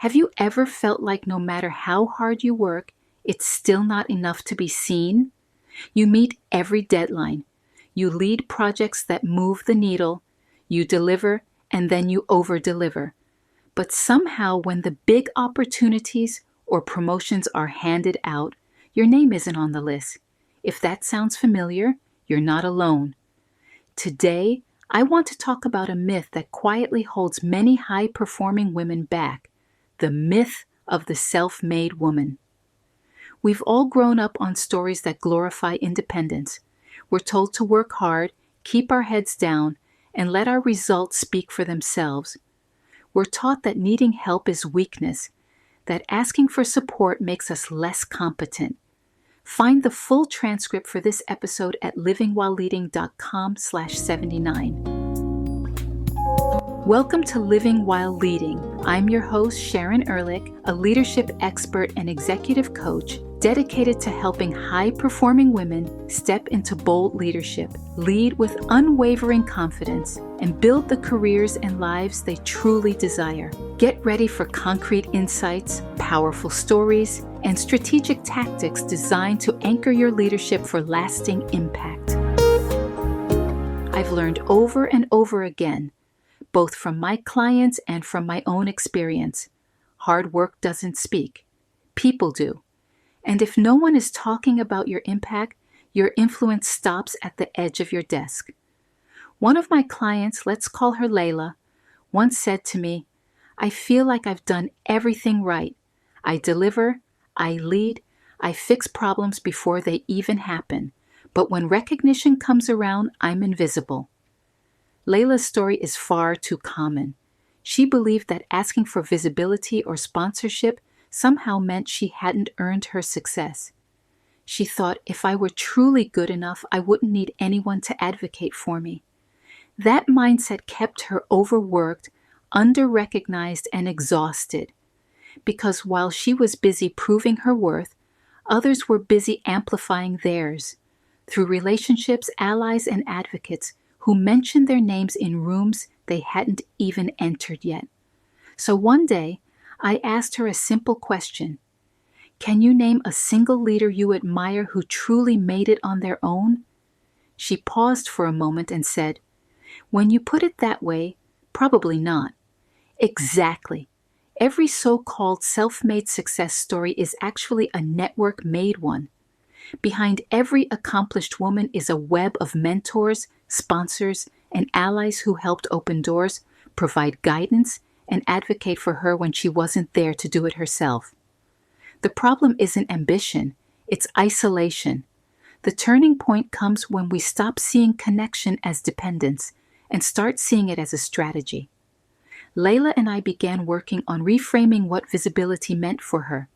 Have you ever felt like no matter how hard you work, it's still not enough to be seen? You meet every deadline. You lead projects that move the needle. You deliver, and then you over-deliver. But somehow when the big opportunities or promotions are handed out, your name isn't on the list. If that sounds familiar, you're not alone. Today, I want to talk about a myth that quietly holds many high-performing women back, the myth of the self-made woman. We've all grown up on stories that glorify independence. We're told to work hard, keep our heads down, and let our results speak for themselves. We're taught that needing help is weakness, that asking for support makes us less competent. Find the full transcript for this episode at livingwhileleading.com/79. Welcome to Living While Leading. I'm your host, Sharon Ehrlich, a leadership expert and executive coach dedicated to helping high-performing women step into bold leadership, lead with unwavering confidence, and build the careers and lives they truly desire. Get ready for concrete insights, powerful stories, and strategic tactics designed to anchor your leadership for lasting impact. I've learned over and over again, both from my clients and from my own experience, hard work doesn't speak. People do. And if no one is talking about your impact, your influence stops at the edge of your desk. One of my clients, let's call her Leila, once said to me, "I feel like I've done everything right. I deliver, I lead, I fix problems before they even happen. But when recognition comes around, I'm invisible." Leila's story is far too common. She believed that asking for visibility or sponsorship somehow meant she hadn't earned her success. She thought, if I were truly good enough, I wouldn't need anyone to advocate for me. That mindset kept her overworked, under-recognized, and exhausted. Because while she was busy proving her worth, others were busy amplifying theirs through relationships, allies, and advocates who mentioned their names in rooms they hadn't even entered yet. So one day, I asked her a simple question. Can you name a single leader you admire who truly made it on their own? She paused for a moment and said, "When you put it that way, probably not." Exactly. Every so-called self-made success story is actually a network-made one. Behind every accomplished woman is a web of mentors, sponsors, and allies who helped open doors, provide guidance, and advocate for her when she wasn't there to do it herself. The problem isn't ambition, it's isolation. The turning point comes when we stop seeing connection as dependence and start seeing it as a strategy. Leila and I began working on reframing what visibility meant for her.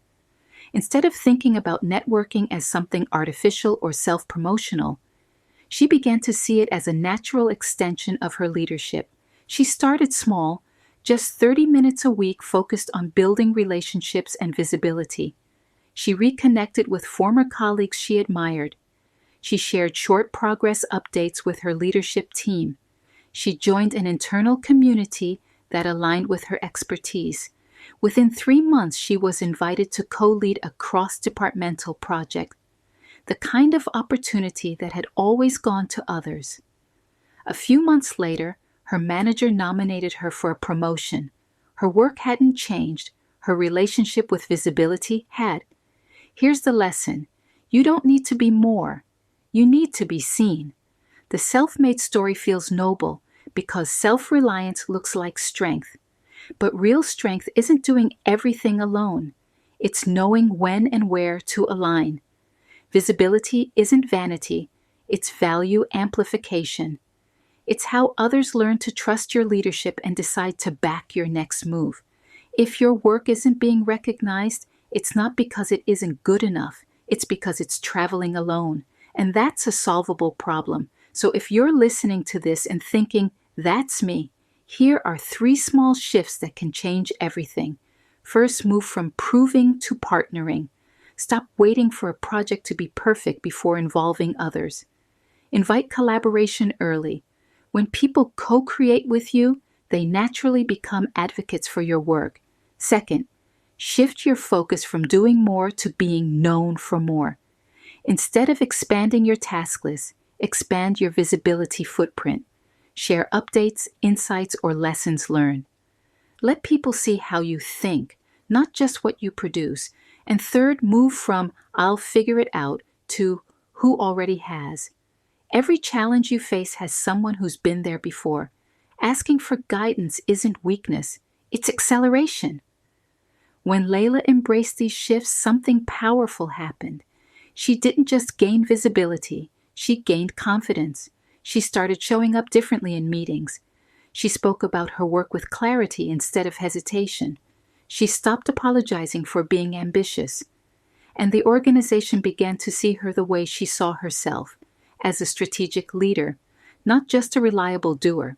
Instead of thinking about networking as something artificial or self-promotional, she began to see it as a natural extension of her leadership. She started small, just 30 minutes a week focused on building relationships and visibility. She reconnected with former colleagues she admired. She shared short progress updates with her leadership team. She joined an internal community that aligned with her expertise. Within 3 months, she was invited to co-lead a cross-departmental project, the kind of opportunity that had always gone to others. A few months later, her manager nominated her for a promotion. Her work hadn't changed. Her relationship with visibility had. Here's the lesson. You don't need to be more. You need to be seen. The self-made story feels noble because self-reliance looks like strength. But real strength isn't doing everything alone. It's knowing when and where to align. Visibility isn't vanity. It's value amplification. It's how others learn to trust your leadership and decide to back your next move. If your work isn't being recognized, it's not because it isn't good enough. It's because it's traveling alone. And that's a solvable problem. So if you're listening to this and thinking, that's me, here are 3 small shifts that can change everything. First, move from proving to partnering. Stop waiting for a project to be perfect before involving others. Invite collaboration early. When people co-create with you, they naturally become advocates for your work. Second, shift your focus from doing more to being known for more. Instead of expanding your task list, expand your visibility footprint. Share updates, insights, or lessons learned. Let people see how you think, not just what you produce. And third, move from "I'll figure it out" to "who already has." Every challenge you face has someone who's been there before. Asking for guidance isn't weakness, it's acceleration. When Leila embraced these shifts, something powerful happened. She didn't just gain visibility, she gained confidence. She started showing up differently in meetings. She spoke about her work with clarity instead of hesitation. She stopped apologizing for being ambitious. And the organization began to see her the way she saw herself, as a strategic leader, not just a reliable doer.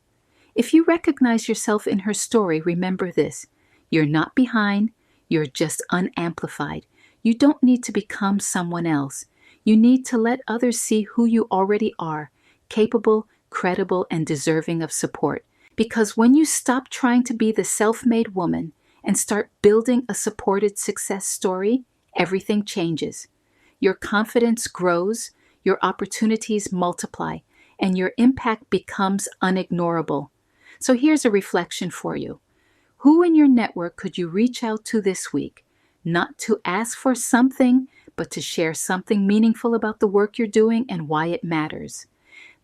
If you recognize yourself in her story, remember this: you're not behind, you're just unamplified. You don't need to become someone else. You need to let others see who you already are, capable, credible, and deserving of support. Because when you stop trying to be the self-made woman and start building a supported success story, everything changes. Your confidence grows, your opportunities multiply, and your impact becomes unignorable. So here's a reflection for you. Who in your network could you reach out to this week? Not to ask for something, but to share something meaningful about the work you're doing and why it matters.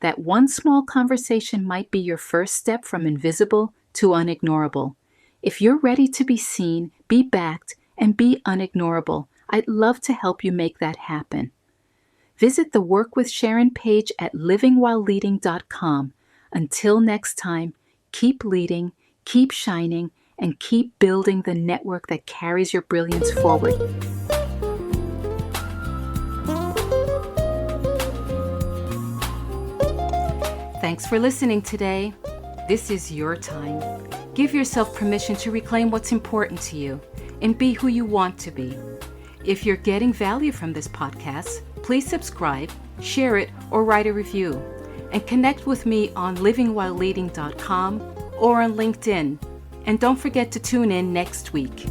That one small conversation might be your first step from invisible to unignorable. If you're ready to be seen, be backed, and be unignorable, I'd love to help you make that happen. Visit the Work with Sharon page at livingwhileleading.com. Until next time, keep leading, keep shining, and keep building the network that carries your brilliance forward. Thanks for listening today. This is your time. Give yourself permission to reclaim what's important to you and be who you want to be. If you're getting value from this podcast, please subscribe, share it, or write a review. And connect with me on livingwhileleading.com or on LinkedIn. And don't forget to tune in next week.